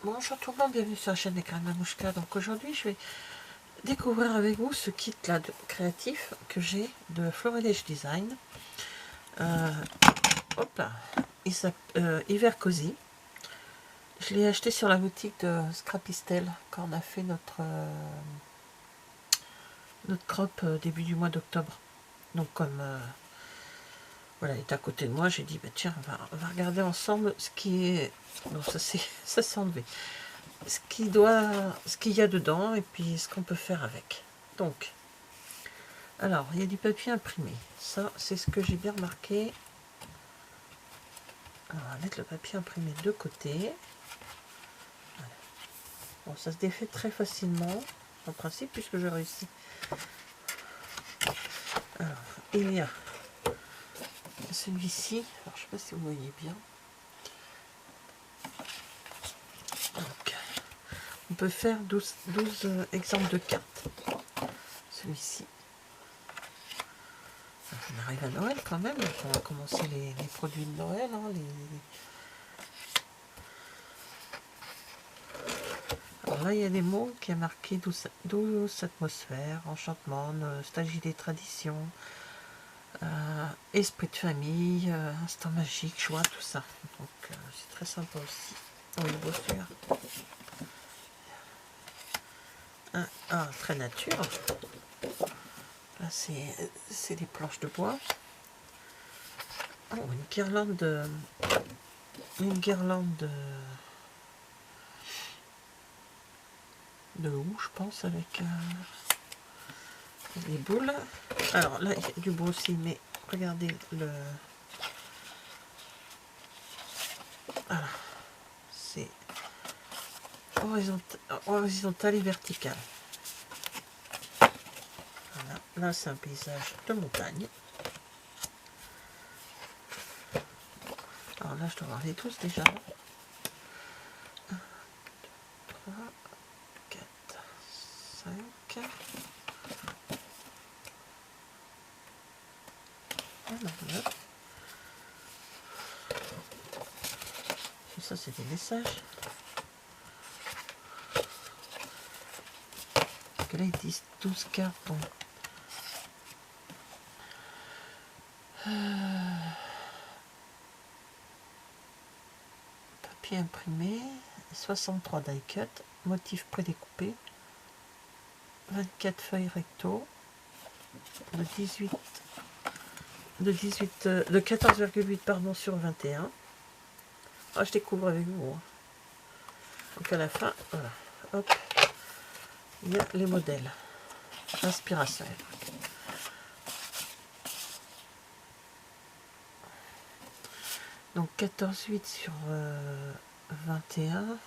Bonjour tout le monde, bienvenue sur la chaîne d'Écran Mamouchka. Donc aujourd'hui je vais découvrir avec vous ce kit là créatif que j'ai de Florilège Design. Hop là, il s'appelle Hiver Cozy. Je l'ai acheté sur la boutique de Scrapistel quand on a fait notre crop début du mois d'octobre. Donc comme voilà, il est à côté de moi, j'ai dit bah tiens on va regarder ensemble ce qui est. Non, ça s'est enlevé. Ce qu'il y a dedans et puis ce qu'on peut faire avec. Donc, alors, il y a du papier imprimé. Ça, c'est ce que j'ai bien remarqué. Alors, on va mettre le papier imprimé de côté. Voilà. Bon, ça se défait très facilement, en principe, puisque je réussis. Alors, il y a celui-ci. Alors, je ne sais pas si vous voyez bien. Donc, on peut faire 12 exemples de cartes. Celui-ci. On arrive à Noël quand même, donc on va commencer les produits de Noël. Hein, Alors là, il y a des mots qui a marqué douce atmosphère, enchantement, nostalgie des traditions, esprit de famille, instant magique, joie, tout ça. Donc c'est très sympa aussi. Oh, il est beau celui-là. Très nature. Là, c'est des planches de bois. Oh, une guirlande de houx, je pense, avec les boules. Alors là, il y a du bois aussi, mais regardez le... Voilà, c'est horizontal et vertical. Voilà, là c'est un paysage de montagne. Alors là, je dois voir les tous déjà. 1, 2, 3, 4, 5. Et ça, c'est des messages. Parce que là, ils disent 12 cartes. Donc. Papier imprimé, 63 die cut, motif prédécoupé, 24 feuilles recto, de 14,8 pardon sur 21. Ah, je découvre avec vous. Hein. Donc à la fin, voilà, hop, il y a les modèles. Inspiration. Donc 14,8 sur 21.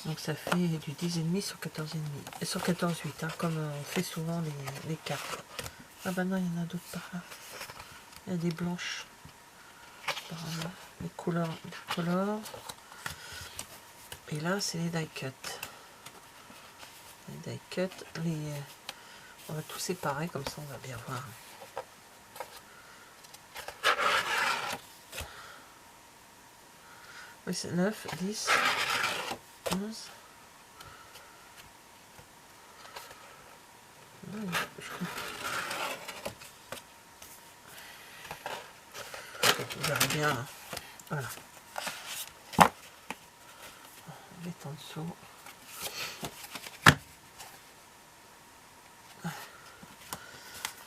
Donc ça fait du 10,5 sur 14,5. Et sur 14,8, hein, comme on fait souvent les cartes. Ah bah non, il y en a d'autres par là. Il y a des blanches. Par là. Les couleurs. Et là, c'est les die cut. Les die cut, on va tout séparer, comme ça on va bien voir. Oui, c'est 9, 10, 11. Vous verrez bien. Voilà. On met en dessous.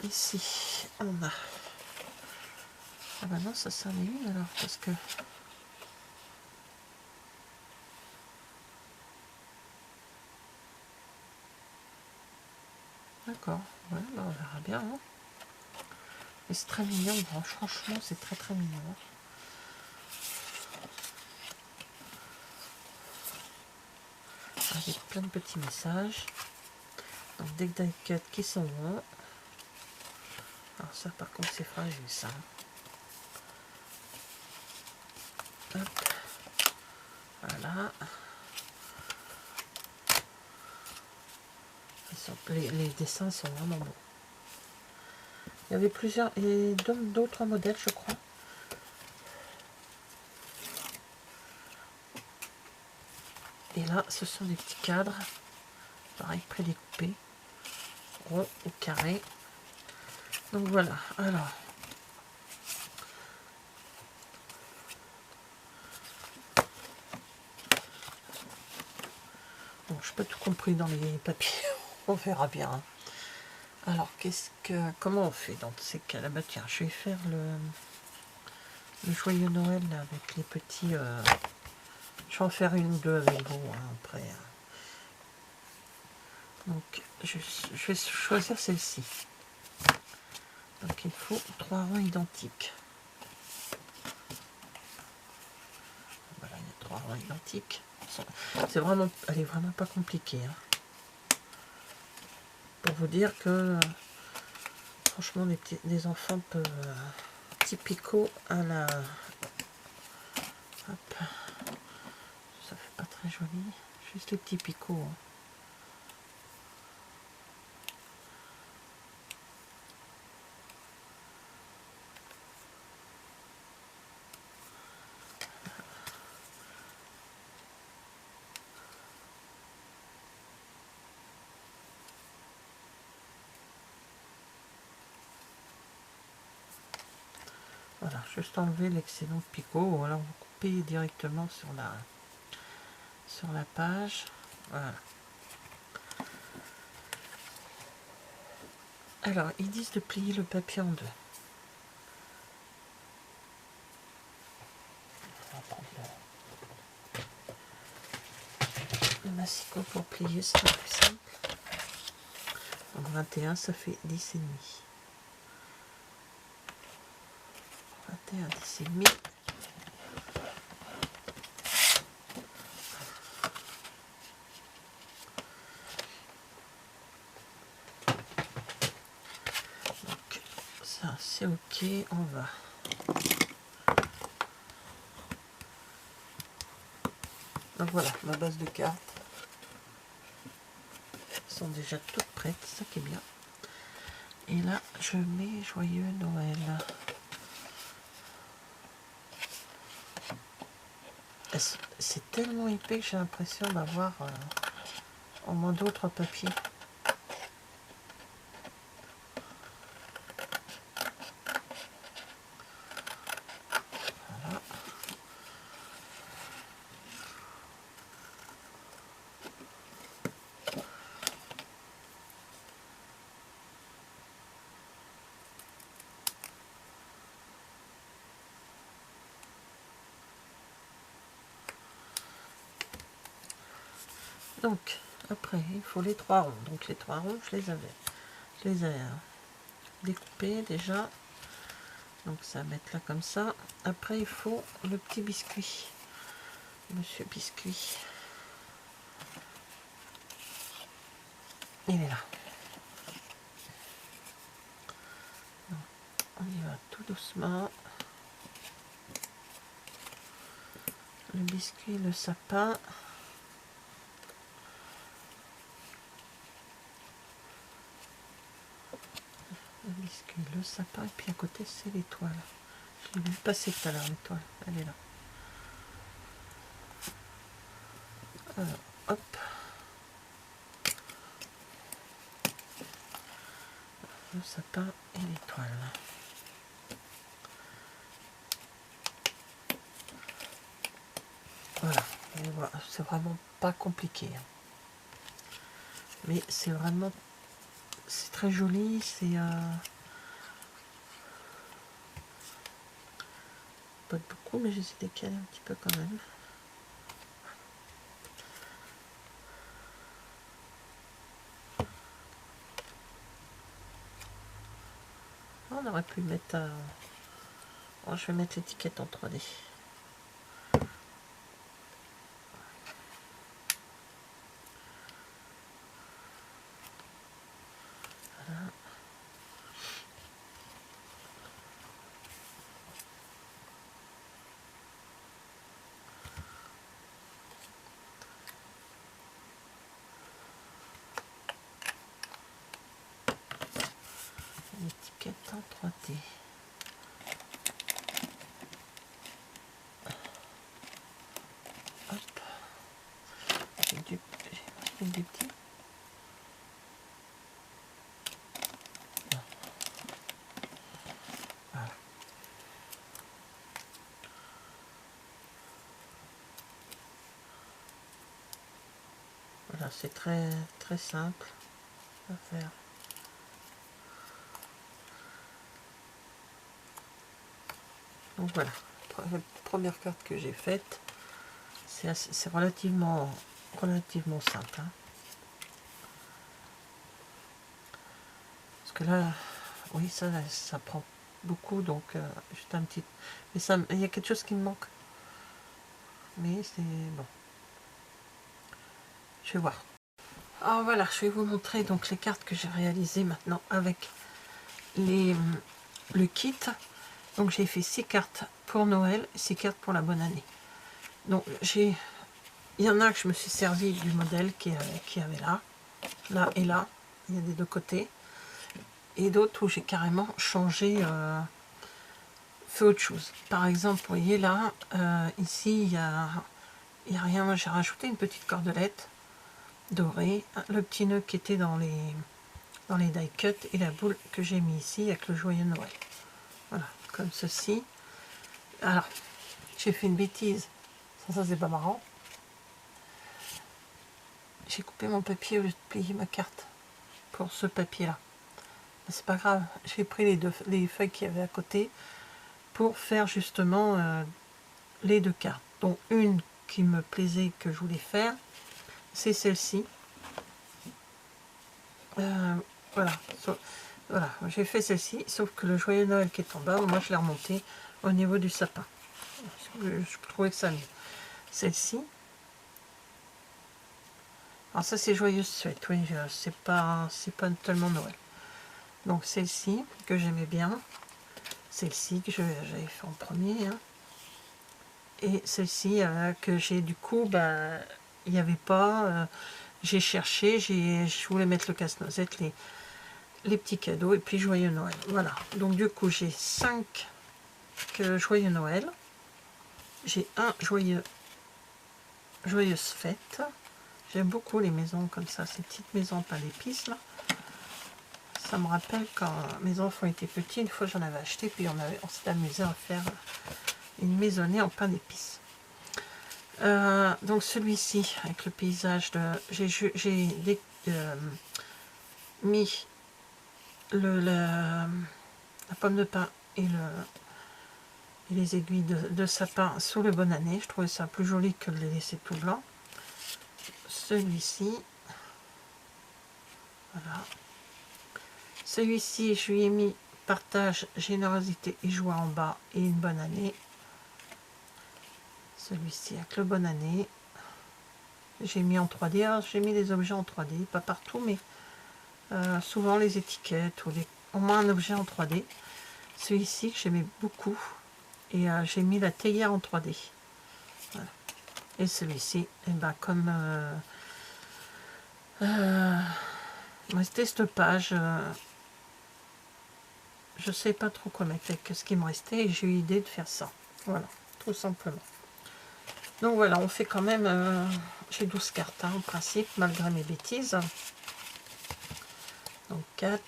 Ici, on a... Ah bah non, ça c'en est une alors, parce que... D'accord, ouais, bah on verra bien. Hein. Mais c'est très mignon, bon, franchement, c'est très très mignon. Avec plein de petits messages. Donc des die cut qui sont bons. Alors ça par contre c'est fragile ça. Hop. Voilà. Les dessins sont vraiment beaux. Il y avait plusieurs et d'autres modèles je crois. là, ce sont des petits cadres, pareil, prédécoupés, ronds ou carrés. Donc voilà, alors. Bon, je n'ai pas tout compris dans les papiers, on verra bien. Hein. Alors, comment on fait dans ces cas-là? Bah tiens, je vais faire le joyeux Noël là, avec les petits... je vais en faire une ou deux avec vous hein, après. Donc, je vais choisir celle-ci. Donc, il faut 3 rangs identiques. Voilà, il y a 3 rangs identiques. C'est vraiment, elle est vraiment pas compliquée. Hein. Pour vous dire que, franchement, les enfants peuvent... petit picot à la... Hop. Ça fait pas très joli. Juste les petits picots. Hein. Voilà, juste enlever l'excédent de picot, ou alors vous coupez directement sur la page. Voilà. Alors, ils disent de plier le papier en deux. On va prendre le massicot pour plier, c'est plus simple. Donc 21, ça fait 10 et demi. 21, 10 et demi. Donc, ça, c'est ok, on va. Donc voilà, ma base de cartes. Elles sont déjà toutes prêtes, ça qui est bien. Et là, je mets joyeux Noël. C'est tellement épais que j'ai l'impression d'avoir au moins d'autres papiers. Voilà. Donc, après, il faut les 3 ronds. Donc, les 3 ronds, je les ai découpés déjà. Donc, ça va mettre là comme ça. Après, il faut le petit biscuit. Monsieur Biscuit. Il est là. Donc, on y va tout doucement. Le biscuit, le sapin. Le biscuit, le sapin, et puis à côté c'est l'étoile. Je l'ai vu passer tout à l'heure, l'étoile, elle est là. Alors, hop. Le sapin et l'étoile. Voilà, c'est vraiment pas compliqué. Hein. Mais c'est vraiment, c'est très joli, c'est... pas beaucoup, mais j'essaie de caler un petit peu quand même. On aurait pu mettre... Oh, je vais mettre l'étiquette en 3D. Voilà. L'étiquette en 3D. Hop. avec des petits. Voilà. Voilà, c'est très très simple à faire. Donc voilà, la première carte que j'ai faite, c'est relativement simple. Hein. Parce que là, oui, ça prend beaucoup, donc juste un petit... Mais ça, il y a quelque chose qui me manque. Mais c'est bon. Je vais voir. Alors voilà, je vais vous montrer donc les cartes que j'ai réalisées maintenant avec le kit. Donc j'ai fait 6 cartes pour Noël, 6 cartes pour la bonne année. Donc il y en a que je me suis servi du modèle qui avait là et là, il y a des deux côtés. Et d'autres où j'ai carrément changé, fait autre chose. Par exemple, vous voyez là, ici il y a rien, moi j'ai rajouté une petite cordelette dorée, le petit nœud qui était dans les die cut et la boule que j'ai mis ici avec le joyeux Noël. Voilà, comme ceci. Alors, j'ai fait une bêtise, ça c'est pas marrant. J'ai coupé mon papier au lieu de plier ma carte pour ce papier là. C'est pas grave, j'ai pris les feuilles qu'il y avait à côté pour faire justement les deux cartes. Donc une qui me plaisait, que je voulais faire, c'est celle-ci. Voilà, voilà, j'ai fait celle-ci, sauf que le joyeux Noël qui est en bas, moi je l'ai remonté au niveau du sapin. Je trouvais que ça mieux. Celle-ci. Alors ça c'est joyeuse fête, oui, c'est pas tellement Noël. Donc celle-ci que j'aimais bien, celle-ci que j'avais fait en premier, hein. Et celle-ci que j'ai du coup, bah, il n'y avait pas, j'ai cherché, je voulais mettre le casse-noisette, les petits cadeaux et puis joyeux Noël. Voilà, donc du coup j'ai 5 joyeux Noël, j'ai un joyeuse fête. J'aime beaucoup les maisons comme ça, ces petites maisons pain d'épices là. Ça me rappelle quand mes enfants étaient petits, une fois j'en avais acheté, puis on s'est amusé à faire une maisonnée en pain d'épices. Donc celui-ci, avec le paysage de... J'ai mis la pomme de pin et les aiguilles de sapin sous le bonne année. Je trouvais ça plus joli que de les laisser tout blanc. Celui-ci, voilà. Celui-ci, je lui ai mis partage, générosité et joie en bas et une bonne année. Celui-ci avec le bonne année. J'ai mis en 3D. Alors j'ai mis des objets en 3D, pas partout, mais souvent les étiquettes ou au moins un objet en 3D. Celui-ci que j'aimais beaucoup. Et j'ai mis la théière en 3D. Voilà. Et celui-ci, eh ben, comme c'était cette page, je sais pas trop quoi mettre avec ce qui me restait et j'ai eu l'idée de faire ça. Voilà, tout simplement. Donc voilà, on fait quand même, j'ai 12 cartes hein, en principe, malgré mes bêtises. Donc 4,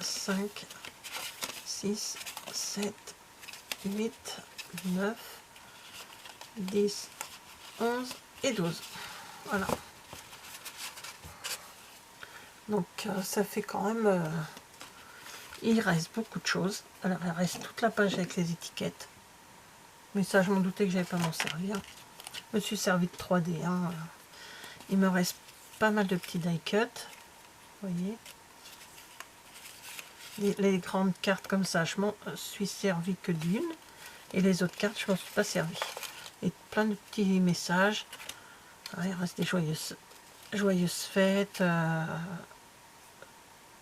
5, 6, 7, 8, 9, 10, 11 et 12. Voilà. Donc ça fait quand même... il reste beaucoup de choses. Alors il reste toute la page avec les étiquettes. Mais ça je m'en doutais que j'allais pas m'en servir. Je me suis servi de 3D. Hein. Il me reste pas mal de petits die cut. Vous voyez. Les grandes cartes comme ça, je m'en suis servi que d'une. Et les autres cartes, je m'en suis pas servi. Et plein de petits messages. Alors, il reste des joyeuses fêtes.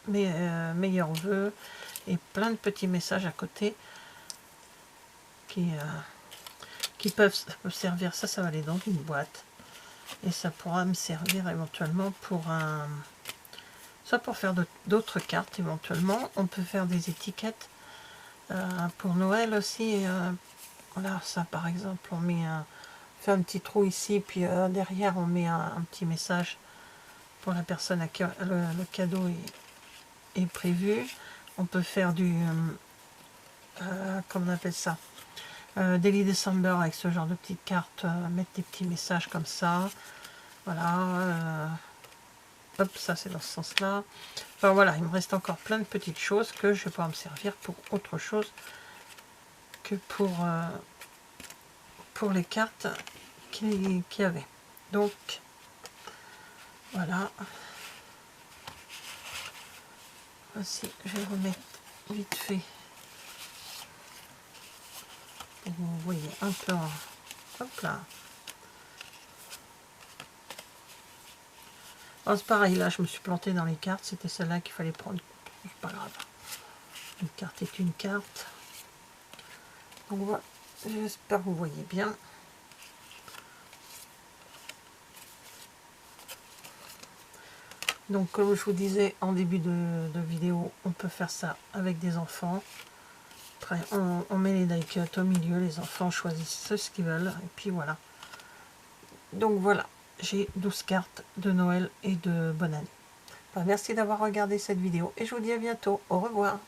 Meilleurs vœux. Et plein de petits messages à côté. Qui peuvent servir. Ça va aller dans une boîte. Et ça pourra me servir éventuellement pour soit pour faire d'autres cartes éventuellement. On peut faire des étiquettes pour Noël aussi. Voilà, ça par exemple, on fait un petit trou ici, puis derrière on met un petit message pour la personne à qui le cadeau est prévu. On peut faire du, comment on appelle ça, Daily December avec ce genre de petites cartes, mettre des petits messages comme ça. Voilà. Hop, ça c'est dans ce sens-là. Enfin voilà, il me reste encore plein de petites choses que je vais pouvoir me servir pour autre chose que pour les cartes qu'il y avait. Donc, voilà. Voici, je vais remettre vite fait. Pour que vous voyez un peu en... Hop là. Oh, c'est pareil, là je me suis plantée dans les cartes, c'était celle-là qu'il fallait prendre. C'est pas grave. Une carte est une carte. Donc voilà, j'espère que vous voyez bien. Donc comme je vous disais en début de vidéo, on peut faire ça avec des enfants. Après on met les die cuts au milieu, les enfants choisissent ce qu'ils veulent, et puis voilà. Donc voilà, j'ai 12 cartes de Noël et de bonne année. Enfin, merci d'avoir regardé cette vidéo et je vous dis à bientôt. Au revoir.